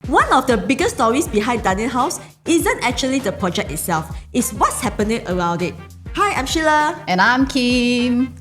One of the biggest stories behind Dunearn House isn't actually the project itself, it's what's happening around it. Hi, I'm Sheila. And I'm Kim.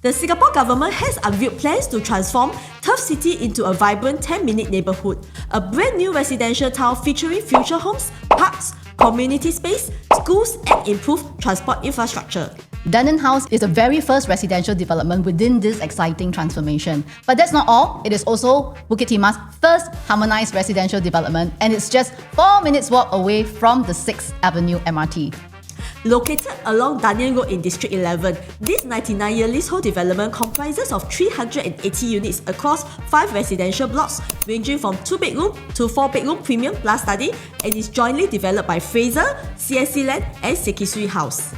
The Singapore government has unveiled plans to transform Turf City into a vibrant 10-minute neighbourhood, a brand new residential town featuring future homes, parks, community space, schools and improved transport infrastructure. Dunearn House is the very first residential development within this exciting transformation. But that's not all. It is also Bukit Timah's first harmonised residential development, and it's just 4 minutes walk away from the 6th Avenue MRT. Located along Dunearn Road in District 11, this 99-year leasehold development comprises of 380 units across 5 residential blocks ranging from 2-bedroom to 4-bedroom premium plus study, and is jointly developed by Fraser, CSC Land and Sekisui House.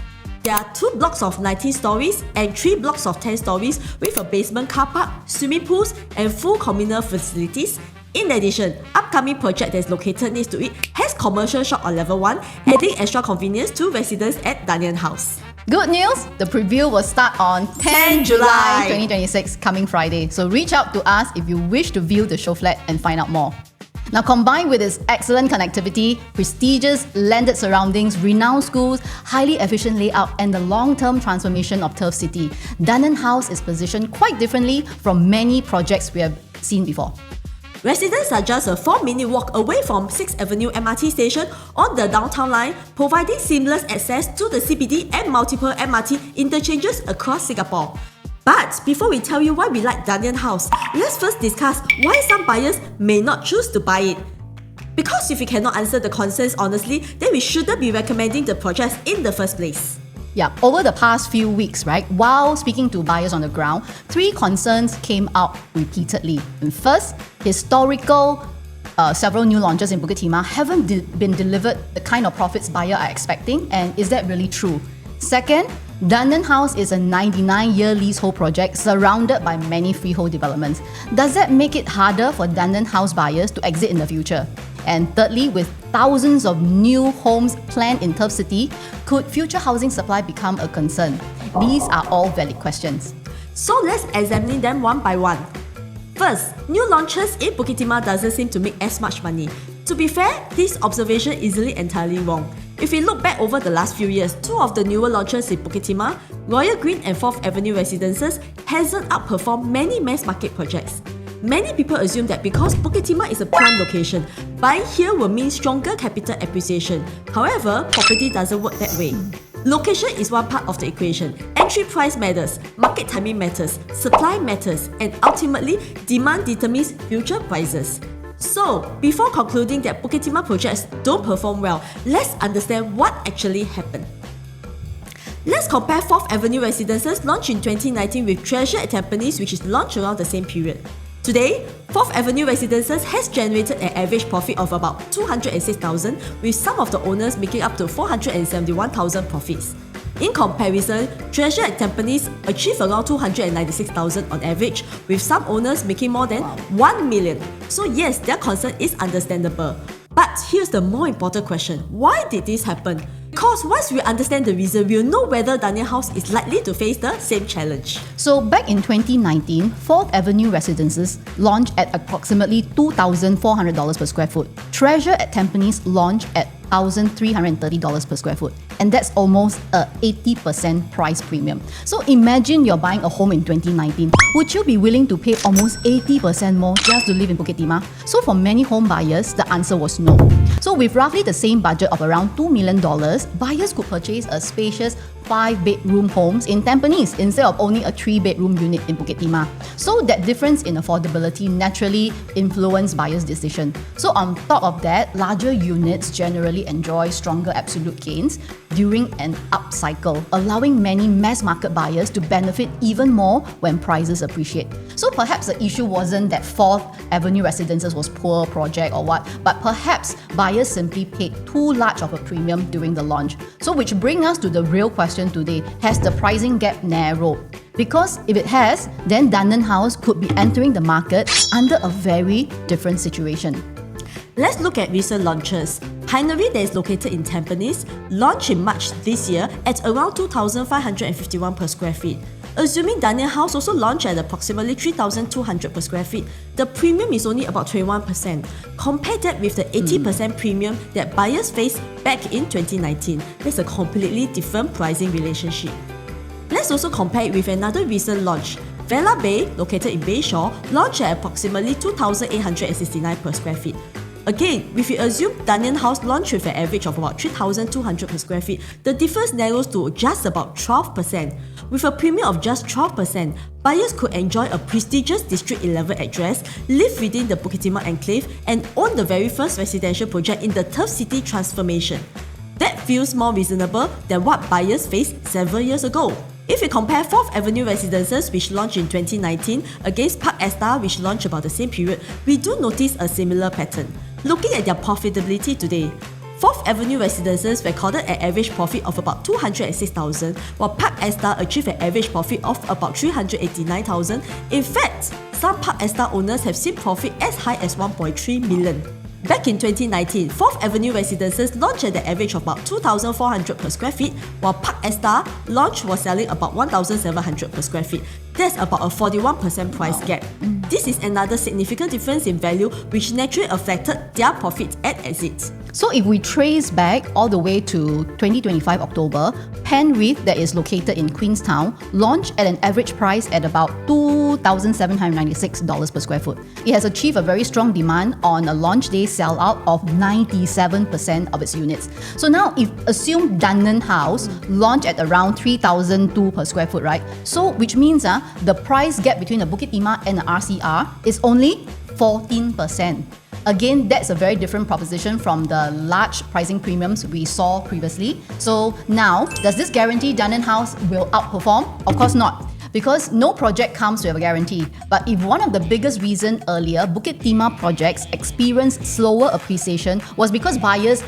There are 2 blocks of 19 stories and 3 blocks of 10 stories with a basement car park, swimming pools and full communal facilities. In addition, upcoming project that is located next to it has commercial shop on level 1, adding extra convenience to residents at Dunearn House. Good news! The preview will start on 10 July 2026, coming Friday. So reach out to us if you wish to view the show flat and find out more. Now, combined with its excellent connectivity, prestigious landed surroundings, renowned schools, highly efficient layout, and the long-term transformation of Turf City, Dunearn House is positioned quite differently from many projects we have seen before. Residents are just a 4-minute walk away from 6th Avenue MRT station on the downtown line, providing seamless access to the CBD and multiple MRT interchanges across Singapore. But before we tell you why we like Dunearn House, let's first discuss why some buyers may not choose to buy it. Because if we cannot answer the concerns honestly, then we shouldn't be recommending the projects in the first place. Yeah, over the past few weeks, right, while speaking to buyers on the ground, 3 concerns came out repeatedly. And first, several new launches in Bukit Timah haven't been delivered the kind of profits buyers are expecting, and is that really true? Second, Dunearn House is a 99-year leasehold project surrounded by many freehold developments. Does that make it harder for Dunearn House buyers to exit in the future? And thirdly, with thousands of new homes planned in Turf City, could future housing supply become a concern? These are all valid questions. So let's examine them one by one. First, new launches in Bukit Timah doesn't seem to make as much money. To be fair, this observation isn't entirely wrong. If we look back over the last few years, 2 of the newer launches in Bukit Timah, Royal Green and 4th Avenue Residences, hasn't outperformed many mass market projects. Many people assume that because Bukit Timah is a prime location, buying here will mean stronger capital appreciation. However, property doesn't work that way. Location is one part of the equation. Entry price matters, market timing matters, supply matters, and ultimately, demand determines future prices. So, before concluding that Bukit Timah projects don't perform well, let's understand what actually happened. Let's compare 4th Avenue Residences launched in 2019 with Treasure at Tampines, which is launched around the same period. Today, 4th Avenue Residences has generated an average profit of about $206,000, with some of the owners making up to $471,000 profits. In comparison, Treasure at Tampines achieved around $296,000 on average, with some owners making more than $1 million. So yes, their concern is understandable. But here's the more important question. Why did this happen? Because once we understand the reason, we'll know whether Dunearn House is likely to face the same challenge. So back in 2019, 4th Avenue Residences launched at approximately $2,400 per square foot. Treasure at Tampines launched at $1,330 per square foot. And that's almost a 80% price premium. So imagine you're buying a home in 2019. Would you be willing to pay almost 80% more just to live in Bukit Timah? So for many home buyers, the answer was no. So with roughly the same budget of around $2 million, buyers could purchase a spacious 5-bedroom homes in Tampines instead of only a 3-bedroom unit in Bukit Timah. So that difference in affordability naturally influenced buyers' decision. So on top of that, larger units generally enjoy stronger absolute gains during an upcycle, allowing many mass market buyers to benefit even more when prices appreciate. So perhaps the issue wasn't that 4th Avenue Residences was poor project or what, but perhaps buyers simply paid too large of a premium during the launch. So which brings us to the real question today: has the pricing gap narrowed? Because if it has, then Dunearn House could be entering the market under a very different situation. Let's look at recent launches. Pinery, that is located in Tampines, launched in March this year at around $2,551 per square feet. Assuming Dunearn House also launched at approximately 3,200 per square feet, the premium is only about 21%. Compare that with the 80% premium that buyers faced back in 2019. That's a completely different pricing relationship. Let's also compare it with another recent launch. Vela Bay, located in Bayshore, launched at approximately 2,869 per square feet. Again, if you assume Dunearn House launched with an average of about 3,200 per square feet, the difference narrows to just about 12%. With a premium of just 12%, buyers could enjoy a prestigious District 11 address, live within the Bukit Timah enclave, and own the very first residential project in the Turf City transformation. That feels more reasonable than what buyers faced several years ago. If we compare 4th Avenue Residences, which launched in 2019, against Park Esta, which launched about the same period, we do notice a similar pattern. Looking at their profitability today, 4th Avenue Residences recorded an average profit of about 206,000, while Park Esta achieved an average profit of about 389,000. In fact, some Park Esta owners have seen profit as high as 1.3 million. Back in 2019, 4th Avenue Residences launched at the average of about 2,400 per square feet, while Park Esta launch was selling about 1,700 per square feet. That's about a 41% price gap. This is another significant difference in value which naturally affected their profits at exit. So if we trace back all the way to 2025 October, Penrith, that is located in Queenstown, launched at an average price at about $2,796 per square foot. It has achieved a very strong demand on a launch day sellout of 97% of its units. So now if assume Dunearn House launched at around 3,002 per square foot, right? So which means the price gap between the Bukit Timah and the RCR is only 14%. Again, that's a very different proposition from the large pricing premiums we saw previously. So now, does this guarantee Dunearn House will outperform? Of course not, because no project comes with a guarantee. But if one of the biggest reasons earlier Bukit Timah projects experienced slower appreciation was because buyers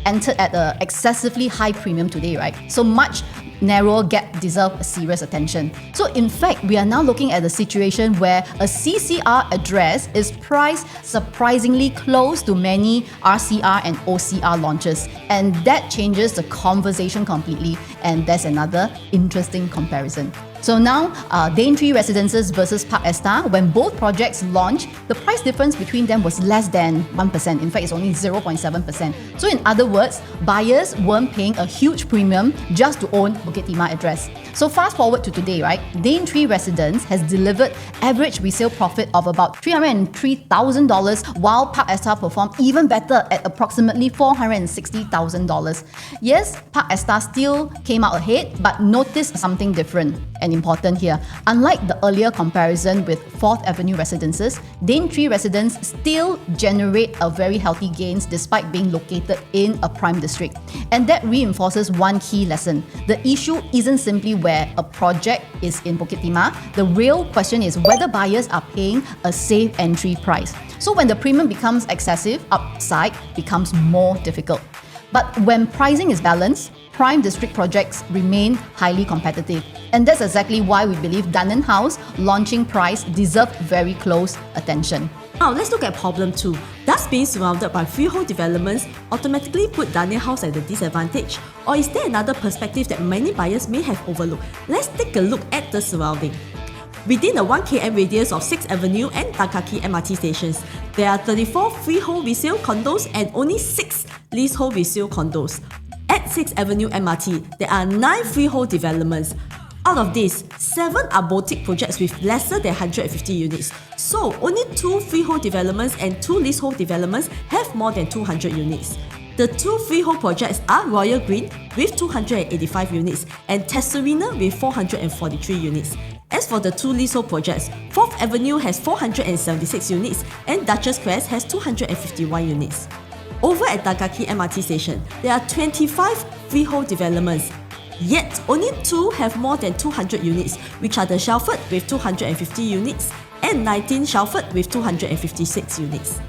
entered at an excessively high premium today, right? So much narrower gap deserve serious attention. So in fact, we are now looking at a situation where a CCR address is priced surprisingly close to many RCR and OCR launches. And that changes the conversation completely. And that's another interesting comparison. So now, Daintree Residences versus Park Esta, when both projects launched, the price difference between them was less than 1%. In fact, it's only 0.7%. So in other words, buyers weren't paying a huge premium just to own Bukit Timah address. So fast forward to today, right? Daintree Residence has delivered average resale profit of about $303,000, while Park Esta performed even better at approximately $460,000. Yes, Park Esta still came out ahead, but notice something different and important here. Unlike the earlier comparison with 4th Avenue Residences, Daintree Residence still generate a very healthy gains despite being located in a prime district. And that reinforces one key lesson. The issue isn't simply where a project is in Bukit Timah. The real question is whether buyers are paying a safe entry price. So when the premium becomes excessive, upside becomes more difficult. But when pricing is balanced, prime district projects remain highly competitive. And that's exactly why we believe Dunearn House launching price deserved very close attention. Now let's look at problem 2. Does being surrounded by freehold developments automatically put Dunearn House at a disadvantage? Or is there another perspective that many buyers may have overlooked? Let's take a look at the surrounding. Within the 1 km radius of 6th Avenue and Tan Kah Kee MRT stations, there are 34 freehold resale condos and only 6 leasehold resale condos. At 6th Avenue MRT, there are 9 freehold developments. Out of these, 7 are boutique projects with lesser than 150 units. So, only 2 freehold developments and 2 leasehold developments have more than 200 units. The 2 freehold projects are Royal Green with 285 units and Tesserina with 443 units. As for the 2 leasehold projects, 4th Avenue has 476 units and Duchess Crest has 251 units. Over at Tan Kah Kee MRT station, there are 25 freehold developments. Yet, only 2 have more than 200 units, which are the Shelford with 250 units and 19 Shelford with 256 units.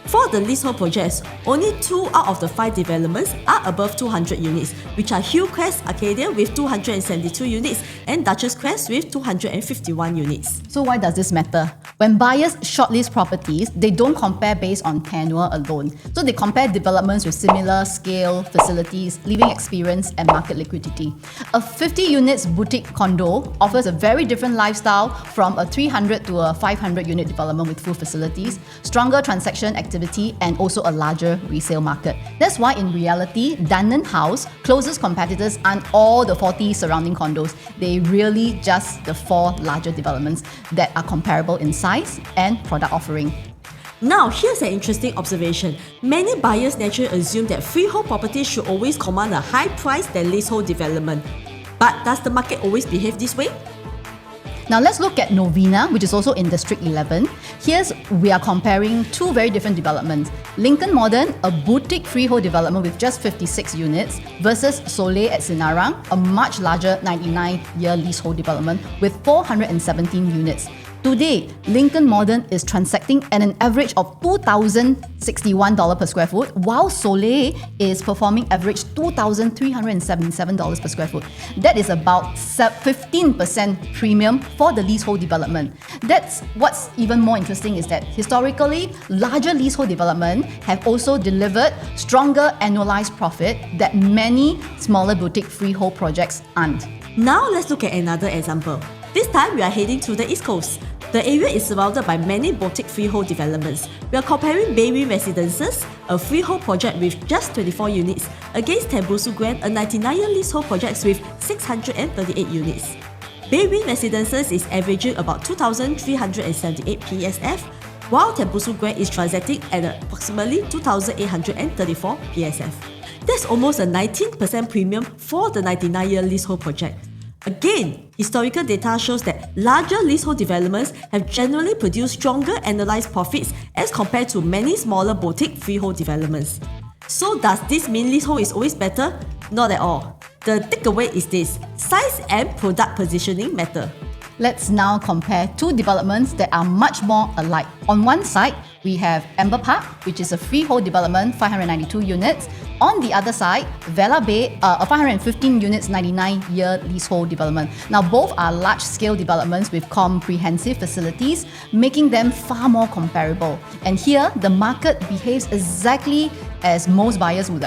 For the leasehold projects, only 2 out of the 5 developments are above 200 units, which are Hillcrest Arcadia with 272 units and Duchess Crest with 251 units. So why does this matter? When buyers shortlist properties, they don't compare based on tenure alone. So they compare developments with similar scale, facilities, living experience, and market liquidity. A 50 units boutique condo offers a very different lifestyle from a 300 to a 500 unit development with full facilities, stronger transaction activity, and also a larger resale market. That's why in reality, Dunearn House closest competitors aren't all the 40 surrounding condos. They really just the 4 larger developments that are comparable in size and product offering. Now, here's an interesting observation. Many buyers naturally assume that freehold properties should always command a high price than leasehold development. But does the market always behave this way? Now let's look at Novena, which is also in District 11. We are comparing 2 very different developments. Lincoln Modern, a boutique freehold development with just 56 units, versus Soleil at Sinarang, a much larger 99-year leasehold development with 417 units. Today, Lincoln Modern is transacting at an average of $2,061 per square foot, while Soleil is performing average $2,377 per square foot. That is about 15% premium for the leasehold development. That's what's even more interesting is that historically, larger leasehold development have also delivered stronger annualized profit that many smaller boutique freehold projects aren't. Now let's look at another example. This time we are heading to the East Coast. The area is surrounded by many boutique freehold developments. We are comparing Baywin Residences, a freehold project with just 24 units, against Tembusu Grand, a 99-year leasehold project with 638 units. Baywin Residences is averaging about 2,378 PSF, while Tembusu Grand is transacting at approximately 2,834 PSF. That's almost a 19% premium for the 99-year leasehold project. Again, historical data shows that larger leasehold developments have generally produced stronger annualized profits as compared to many smaller boutique freehold developments. So does this mean leasehold is always better? Not at all. The takeaway is this: size and product positioning matter. Let's now compare 2 developments that are much more alike. On one side, we have Amber Park, which is a freehold development, 592 units. On the other side, Vela Bay, a 515 units, 99-year leasehold development. Now, both are large-scale developments with comprehensive facilities, making them far more comparable. And here, the market behaves exactly as most buyers would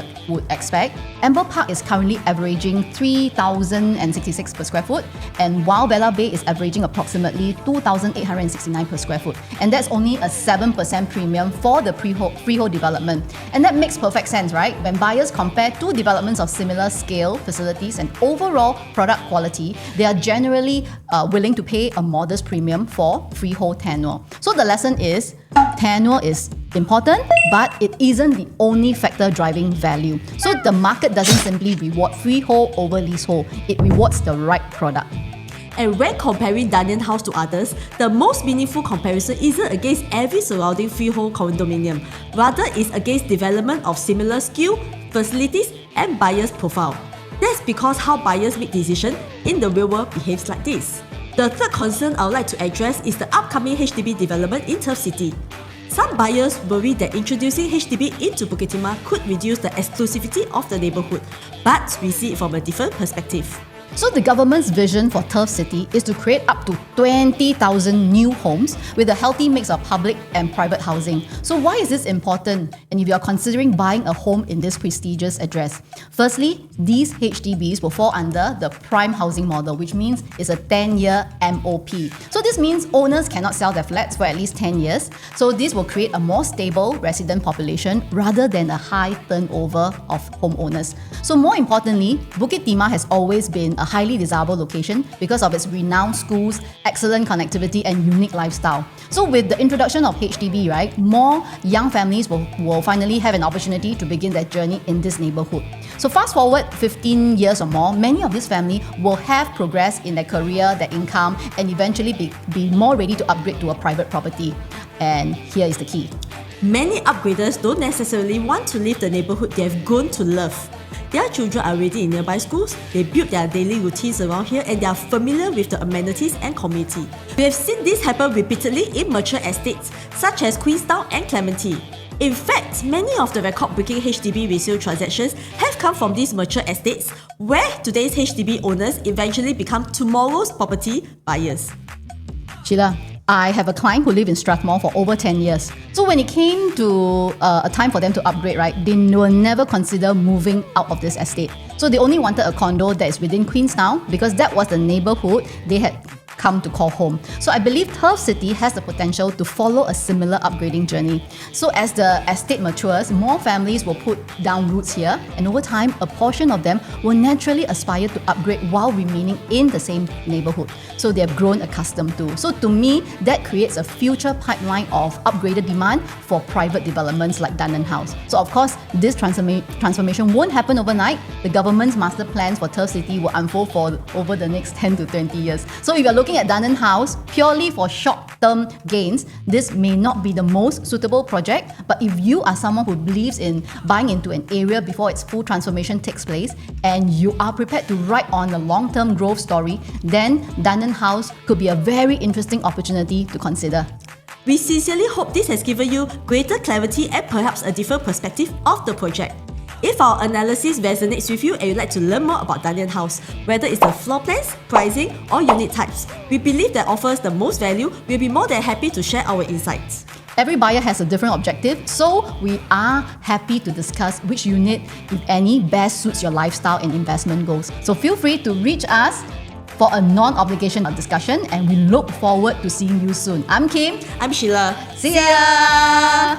expect. Amber Park is currently averaging 3,066 per square foot, and while Vela Bay is averaging approximately 2,869 per square foot. And that's only a 7% premium for the freehold development. And that makes perfect sense, right? When buyers compare 2 developments of similar scale, facilities, and overall product quality, they are generally willing to pay a modest premium for freehold tenure. So the lesson is, tenure is important, but it isn't the only factor driving value. So the market doesn't simply reward freehold over leasehold, it rewards the right product. And when comparing Dunearn House to others, the most meaningful comparison isn't against every surrounding freehold condominium. Rather, it's against development of similar skill, facilities, and buyers' profile. That's because how buyers make decisions in the real world behaves like this. The third concern I would like to address is the upcoming HDB development in Turf City. Some buyers worry that introducing HDB into Bukit Timah could reduce the exclusivity of the neighbourhood, but we see it from a different perspective. So the government's vision for Turf City is to create up to 20,000 new homes with a healthy mix of public and private housing. So why is this important? And if you are considering buying a home in this prestigious address, firstly, these HDBs will fall under the prime housing model, which means it's a 10-year MOP. So this means owners cannot sell their flats for at least 10 years. So this will create a more stable resident population rather than a high turnover of homeowners. So more importantly, Bukit Timah has always been a highly desirable location because of its renowned schools, excellent connectivity, and unique lifestyle. So with the introduction of HDB, right, more young families will finally have an opportunity to begin their journey in this neighborhood. So fast forward 15 years or more, many of these families will have progressed in their career, their income, and eventually be more ready to upgrade to a private property. And here is the key. Many upgraders don't necessarily want to leave the neighbourhood they have grown to love. Their children are already in nearby schools, they build their daily routines around here, and they are familiar with the amenities and community. We have seen this happen repeatedly in mature estates such as Queenstown and Clementi. In fact, many of the record-breaking HDB resale transactions have come from these mature estates where today's HDB owners eventually become tomorrow's property buyers. Sheila, I have a client who lived in Strathmore for over 10 years. So when it came to a time for them to upgrade, right, they will never consider moving out of this estate. So they only wanted a condo that is within Queenstown because that was the neighborhood they had come to call home. So I believe Turf City has the potential to follow a similar upgrading journey. So as the estate matures, more families will put down roots here, and over time, a portion of them will naturally aspire to upgrade while remaining in the same neighborhood. So they have grown accustomed to. So to me, that creates a future pipeline of upgraded demand for private developments like Dunearn House. So of course, this transformation won't happen overnight. The government's master plans for Turf City will unfold for over the next 10 to 20 years. So if you're looking at Dunearn House purely for short-term gains, this may not be the most suitable project, but if you are someone who believes in buying into an area before its full transformation takes place and you are prepared to ride on a long-term growth story, then Dunearn House could be a very interesting opportunity to consider. We sincerely hope this has given you greater clarity and perhaps a different perspective of the project. If our analysis resonates with you and you'd like to learn more about Dunearn House, whether it's the floor plans, pricing, or unit types, we believe that offers the most value. We'll be more than happy to share our insights. Every buyer has a different objective, so we are happy to discuss which unit, if any, best suits your lifestyle and investment goals. So feel free to reach us for a non-obligation discussion, and we look forward to seeing you soon. I'm Kim. I'm Sheila. See ya!